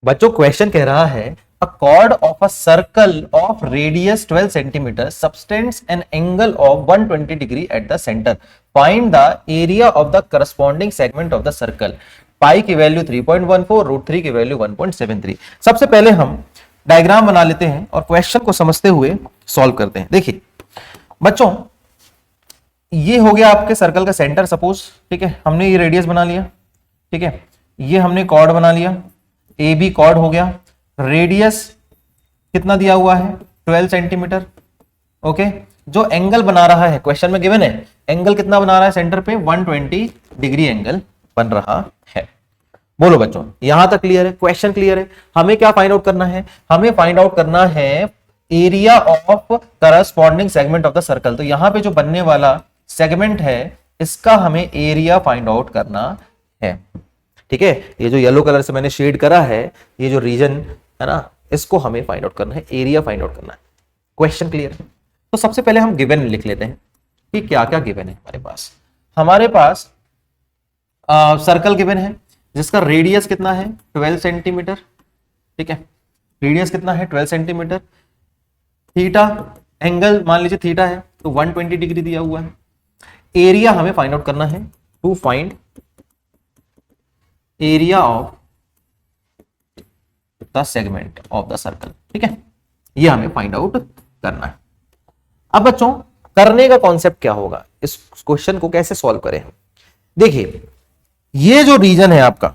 बच्चों क्वेश्चन कह रहा है अ chord of a circle of radius 12 centimeter subtends an angle of 120 degree at the center. Find the area of the corresponding segment of the circle. पाई की value 3.14, root 3 की value 1.73। सबसे पहले हम diagram बना लेते हैं और क्वेश्चन को समझते हुए सॉल्व करते हैं। देखिए बच्चों, ये हो गया आपके सर्कल का सेंटर सपोज, ठीक है। हमने ये रेडियस बना लिया, ठीक है। ये हमने कॉर्ड बना लिया, ए बी कॉर्ड हो गया। रेडियस कितना दिया हुआ है 12 सेंटीमीटर, ओके। जो एंगल बना रहा है क्वेश्चन में गिवन है, एंगल कितना बना रहा है सेंटर पे 120 डिग्री एंगल बन रहा है। बोलो बच्चों, यहां तक क्लियर है? क्वेश्चन क्लियर है? हमें क्या फाइंड आउट करना है? हमें फाइंड आउट करना है area of corresponding segment of the circle. तो यहां पे जो बनने वाला सेगमेंट है इसका हमें एरिया फाइंड आउट करना है, ठीक है। ये जो येलो कलर से मैंने शेड करा है, ये जो रीजन है ना, इसको हमें फाइंड आउट करना है, एरिया फाइंड आउट करना है। क्वेश्चन क्लियर है? तो सबसे पहले हम गिवन लिख लेते हैं कि क्या क्या गिवन है हमारे पास। हमारे पास सर्कल गिवन है जिसका रेडियस कितना है 12 सेंटीमीटर, ठीक है। रेडियस कितना है 12 सेंटीमीटर। थीटा एंगल मान लीजिए थीटा है तो 120 डिग्री दिया हुआ है। एरिया हमें फाइंड आउट करना है, to find area of the segment of the circle, ठीक है। ये हमें फाइंड आउट करना है। अब बच्चों करने का कॉन्सेप्ट क्या होगा, इस क्वेश्चन को कैसे सॉल्व करें। देखिए ये जो रीजन है आपका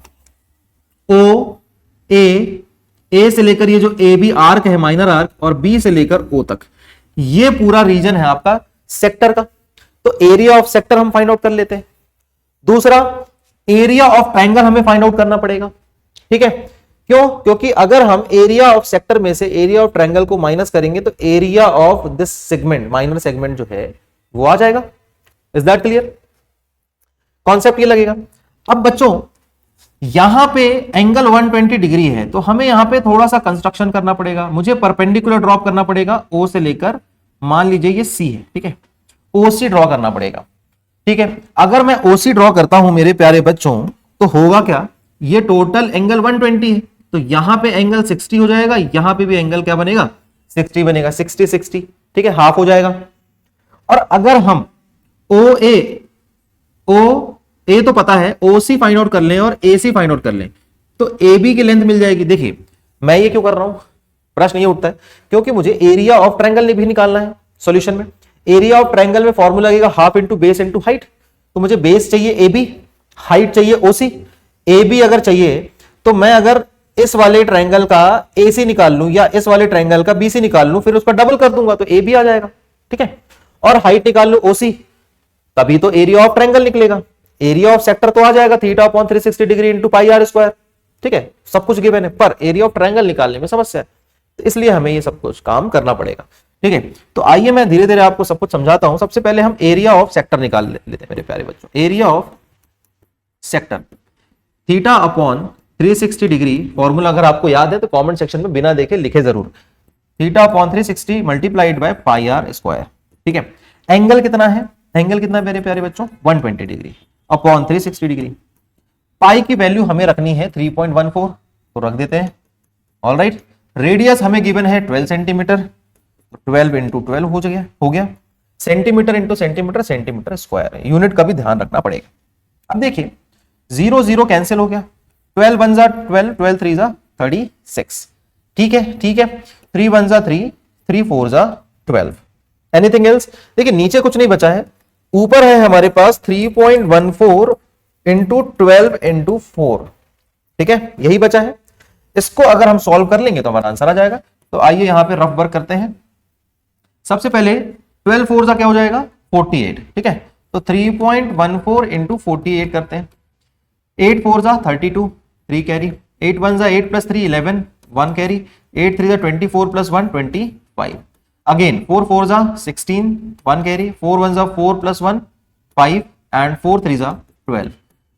ओ ए से लेकर ये जो ए बी आर्क है माइनर आर्क, और बी से लेकर ओ तक, ये पूरा रीजन है आपका सेक्टर का। तो एरिया ऑफ सेक्टर हम फाइंड आउट कर लेते हैं। दूसरा एरिया ऑफ ट्रायंगल हमें फाइंड आउट करना पड़ेगा, ठीक है। क्यों? क्योंकि अगर हम एरिया ऑफ सेक्टर में से एरिया ऑफ ट्रायंगल को माइनस करेंगे तो area of this segment, minor segment जो है वो आ जाएगा। Is that clear? कॉन्सेप्ट ये लगेगा। अब बच्चों यहां पे एंगल 120 डिग्री है तो हमें यहां पे थोड़ा सा कंस्ट्रक्शन करना पड़ेगा। मुझे परपेंडिकुलर ड्रॉप करना पड़ेगा ओ से लेकर, मान लीजिए ये सी है, ठीक है। ओसी ड्रॉ करना पड़ेगा, ठीक है। अगर मैं ओसी ड्रॉ करता हूं मेरे प्यारे बच्चों तो होगा क्या, ये टोटल एंगल 120 है तो यहां पे एंगल 60 हो जाएगा, यहां पे भी एंगल क्या बनेगा 60 बनेगा, 60 60, ठीक है, हाफ हो जाएगा। और अगर हम ओ ए तो पता है, ओसी फाइंड आउट कर लें और एसी फाइंड आउट कर लें तो ए बी की लेंथ मिल जाएगी। देखिए मैं ये क्यों कर रहा हूं, प्रश्न ये उठता है क्योंकि मुझे एरिया ऑफ ट्रायंगल भी निकालना है सॉल्यूशन में। एरिया ऑफ ट्रायंगल में फॉर्मूला लगेगा half into base into height. तो मुझे बेस चाहिए ए बी, हाइट चाहिए ओसी। ए बी अगर चाहिए तो मैं अगर इस वाले ट्रायंगल का एसी निकाल लूं या इस वाले ट्रायंगल का बीसी निकाल लूं, फिर उसका डबल कर दूंगा तो ए बी आ जाएगा, ठीक है। और हाइट निकाल लूं ओसी, तभी तो एरिया ऑफ ट्रायंगल निकलेगा। एरिया ऑफ सेक्टर तो आ जाएगा theta upon 360 degree into pi r square, ठीक है। सब कुछ गिवन है पर एरिया ऑफ ट्रायंगल निकालने में समस्या है, तो इसलिए हमें ये सब कुछ काम करना पड़ेगा, ठीक है। तो आइए मैं धीरे धीरे आपको सब कुछ समझाता हूं। सबसे पहले हम एरिया ऑफ सेक्टर निकाल लेते हैं मेरे प्यारे बच्चों। Area of sector theta upon 360 degree, formula अगर आपको याद है तो कमेंट सेक्शन में बिना देखे लिखे जरूर। Theta upon 360 multiplied by pi r square, ठीक है। एंगल कितना है, एंगल कितना है मेरे प्यारे बच्चों 120 डिग्री अपॉन 360 डिग्री। पाई की वैल्यू हमें रखनी है 3.14, तो रख देते हैं। ऑल राइट, रेडियस हमें गिवन है 12 सेंटीमीटर, 12 इंटू 12 हो गया। Centimetre into centimetre, centimetre square है, यूनिट का भी ध्यान रखना पड़ेगा। अब देखिए 0 0 कैंसिल हो गया, 12 1 जा 12, 12 3 जा 36, ठीक है, ठीक है। 3 1 जा 3, 3 4 जा 12। Anything else? देखिए नीचे कुछ नहीं बचा है, ऊपर है हमारे पास 3.14 इंटू 12 इंटू 4, ठीक है, यही बचा है। इसको अगर हम सॉल्व कर लेंगे तो हमारा आंसर आ जाएगा। तो आइए यहां पे रफ वर्क करते हैं। सबसे पहले 12 4 का क्या हो जाएगा 48, ठीक है। तो 3.14 इंटू 48 करते हैं। 8 4 जा 32, 3 कैरी। 8 1 जा 8 प्लस 3 11, 1 कैरी। 8 3 जा 24 प्लस 1 25। अगेन 4 4 जा 16, 1 कैरी। 4 1 जा 4 प्लस 1 5 एंड 4 3 जा 12,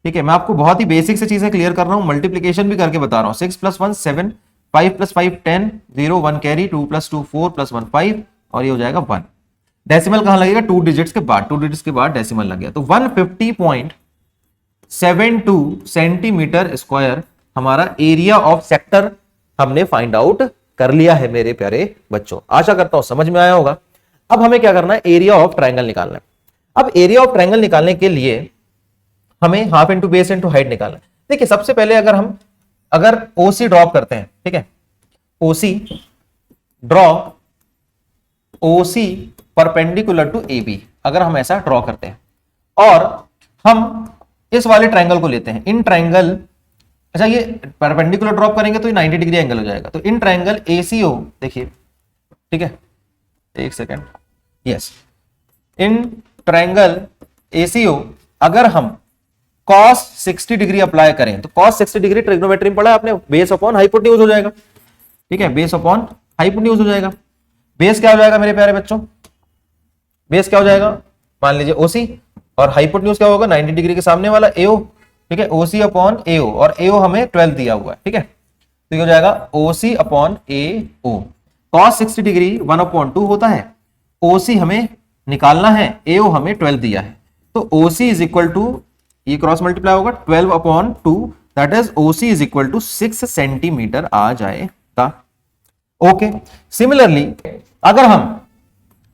ठीक है। मैं आपको बहुत ही बेसिक से चीजें क्लियर कर रहा हूं, मल्टीप्लीकेशन भी करके बता रहा हूं। 6 plus 1 7, 5 plus 5 10, 0 1 carry, 2 plus 2 4 plus 1 5 और ये हो जाएगा 1। डेसिमल कहां लगेगा 2 डिजिट्स के बाद, 2 डिजिट्स के बाद डेसिमल लग गया। तो 150.72 सेंटीमीटर स्क्वायर हमारा एरिया ऑफ सेक्टर हमने फाइंड आउट कर लिया है मेरे प्यारे बच्चों। आशा करता हूं समझ में आया होगा। अब हमें क्या करना है, एरिया ऑफ ट्रायंगल निकालना है। अब एरिया ऑफ ट्रायंगल निकालने के लिए हमें half into base into height निकालना है। देखिए सबसे पहले अगर ओसी ड्रॉप करते हैं, ठीक है, OC draw OC perpendicular to A B, अगर हम ऐसा ड्रॉ करते हैं और हम इस वाले ट्रायंगल को लेते हैं, इन ट्रायंगल, अच्छा ये परपेंडिकुलर ड्रॉप करेंगे तो ये 90 डिग्री एंगल हो जाएगा। तो इन ट्रायंगल एसीओ देखिए, ठीक है, एक second, yes, in triangle ACO अगर हम cos 60 डिग्री अप्लाई करें तो cos 60 डिग्री ट्रिग्नोमेट्री में पढ़ा आपने, बेस अपॉन हाइपोटेन्यूज हो जाएगा, ठीक है, बेस अपॉन हाइपोटेन्यूज हो जाएगा। बेस क्या हो जाएगा मेरे प्यारे बच्चों, बेस क्या हो जाएगा, मान लीजिए ओसी, और हाइपोटेन्यूज क्या होगा 90 डिग्री के सामने वाला एओ, ठीक है, ओसी अपॉन एओ, और एओ हमें 12 दिया हुआ है, ठीक है, तो ये हो जाएगा ओसी अपॉन एओ। cos 60 डिग्री 1/2 होता है, ओसी हमें निकालना है, एओ हमें 12 दिया है, तो ओसी इज इक्वल टू, ये क्रॉस मल्टीप्लाई होगा 12/2, that is OC is equal to 6 centimetre आ जाएगा। ओके, सिमिलरली अगर हम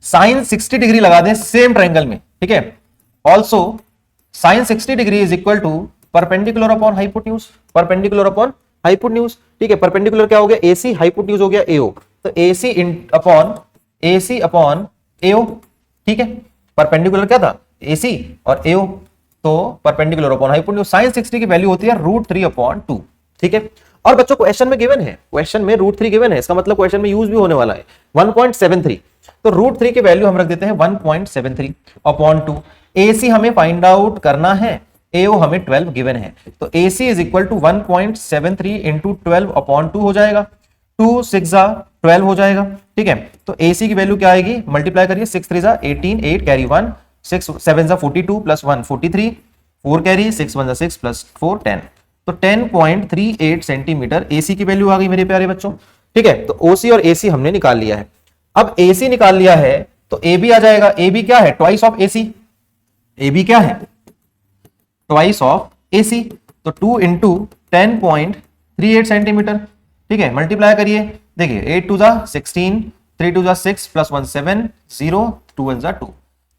साइन 60 डिग्री लगा दें सेम ट्रायंगल में, ठीक है, also sine 60 degree is equal to perpendicular upon hypotenuse, perpendicular upon hypotenuse, ठीक है, परपेंडिकुलर क्या हो गया एसी, हाइपोटेन्यूज हो गया एओ, तो एसी अपॉन एओ, ठीक है, परपेंडिकुलर क्या था एसी और एओ, तो परपेंडिकुलर अपॉन हाइपोटेन्यूज, साइन 60 की वैल्यू होती है √3/2, ठीक है। और बच्चों क्वेश्चन में गिवन है, क्वेश्चन में √3 गिवन है, इसका मतलब क्वेश्चन में यूज भी होने वाला है 1.73, तो √3 की वैल्यू हम रख देते हैं 1.73/2। एसी हमें फाइंड आउट करना है, एओ हमें 12 गिवन है, तो AC is equal to 1.73 into 12/2 हो जाएगा, 2 6 12 हो जाएगा, ठीक है। तो एसी की वैल्यू क्या आएगी, मल्टीप्लाई करिए, 6 3 18, 8 कैरी 1, 6 7 42 प्लस 1 43, 4 कैरी, 6 1 6 प्लस 4 10, तो 10.38 सेंटीमीटर एसी की वैल्यू आ गई मेरे प्यारे बच्चों, ठीक है। तो ओसी और एसी हमने निकाल लिया है। अब एसी निकाल लिया है तो एबी आ जाएगा, एबी क्या है, ट्वाइस ऑफ एसी, एबी क्या है, ट्वाइस ऑफ एसी, तो 2 इंटू 10.38 सेंटीमीटर, ठीक है, मल्टीप्लाई करिए, देखिए 8 2 16, 3 2 6 प्लस 1 7 0, 2 1 2,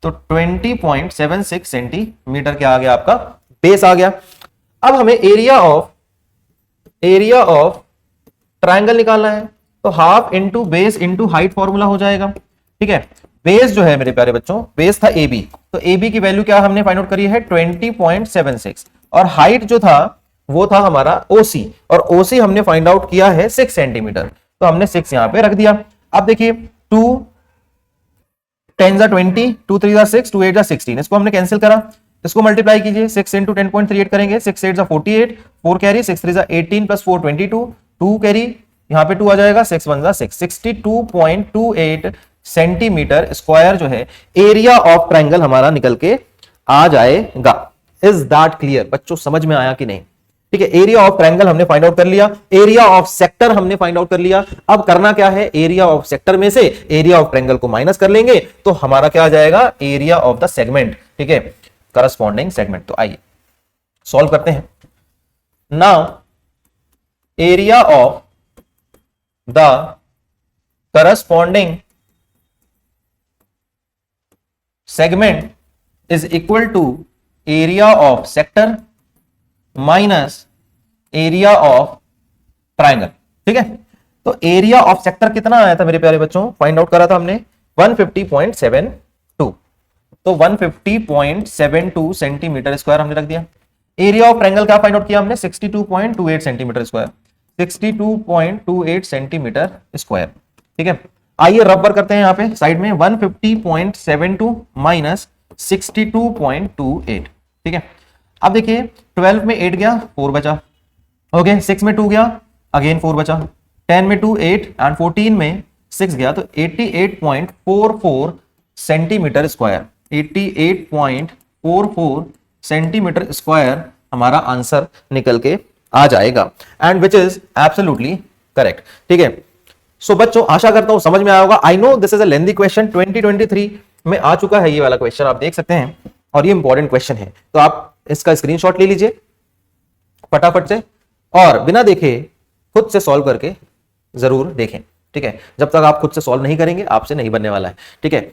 तो 20.76 सेंटीमीटर क्या आ गया आपका, बेस आ गया। अब हमें एरिया ऑफ ट्रायंगल निकालना है, तो half into base into height formula हो जाएगा, ठीक है। बेस जो है मेरे प्यारे बच्चों, बेस था AB, तो AB की वैल्यू क्या हमने फाइंड आउट करी है 20.76, और हाइट जो था वो था हमारा OC, और OC हमने फाइंड आउट किया है 6 सेंटीमीटर, तो हमने 6 यहां पे रख दिया। अब देखिए 2 10 20, 2 3 6, 2 8 16, इसको हमने कैंसिल करा, इसको मल्टीप्लाई कीजिए, 6 इंटू 10.38 करेंगे, 6 8 48, 4 कैरी, 6 3 18 प्लस 4 22, 2 कैरी, यहाँ पे 2 आ जाएगा, 6 1 6, 62.28 सेंटीमीटर स्क्वायर जो है एरिया ऑफ ट्रायंगल हमारा निकल के आ जाएगा। इज दैट क्लियर बच्चों, समझ में आया कि नहीं, ठीक है। एरिया ऑफ ट्रायंगल हमने फाइंड आउट कर लिया, एरिया ऑफ सेक्टर हमने फाइंड आउट कर लिया। अब करना क्या है, एरिया ऑफ सेक्टर में से एरिया ऑफ ट्रायंगल को माइनस कर लेंगे, तो हमारा क्या आ जाएगा, एरिया ऑफ द सेगमेंट, ठीक है, करस्पॉन्डिंग सेगमेंट। तो आइए सॉल्व करते हैं। Now area of the corresponding segment is equal to area of sector minus area of triangle, ठीक है। तो एरिया ऑफ सेक्टर कितना आया था मेरे प्यारे बच्चों, फाइंड आउट करा था हमने 150.72, तो 150.72 सेंटीमीटर स्क्वायर हमने रख दिया। एरिया ऑफ ट्रायंगल क्या फाइंड आउट किया हमने, 62.28 सेंटीमीटर स्क्वायर, 62.28 सेंटीमीटर स्क्वायर, ठीक है। आइए रब वर्क करते हैं यहाँ पे साइड में, 150.72 माइनस 62.28, ठीक है। अब देखिए 12 में 8 गया, 4 बचा, ओके, 6 में 2 गया, अगेन 4 बचा, 10 में 2 8 एंड 14 में 6 गया, तो 88.44 सेंटीमीटर स्क्वायर, 88.44 सेंटीमीटर स्क्वायर हमारा आंसर निकल के आ जाएगा, and which is absolutely correct, ठीक है। सो बच्चों आशा करता हूं समझ में आया होगा। I know this is a lengthy question, 2023 में आ चुका है ये वाला क्वेश्चन, आप देख सकते हैं, और ये इंपॉर्टेंट क्वेश्चन है, तो आप इसका स्क्रीनशॉट ले लीजिए फटाफट से और बिना देखे खुद से सॉल्व करके जरूर देखें। ठीक है, जब तक आप खुद से सॉल्व नहीं करेंगे आपसे नहीं बनने वाला है। ठीक है,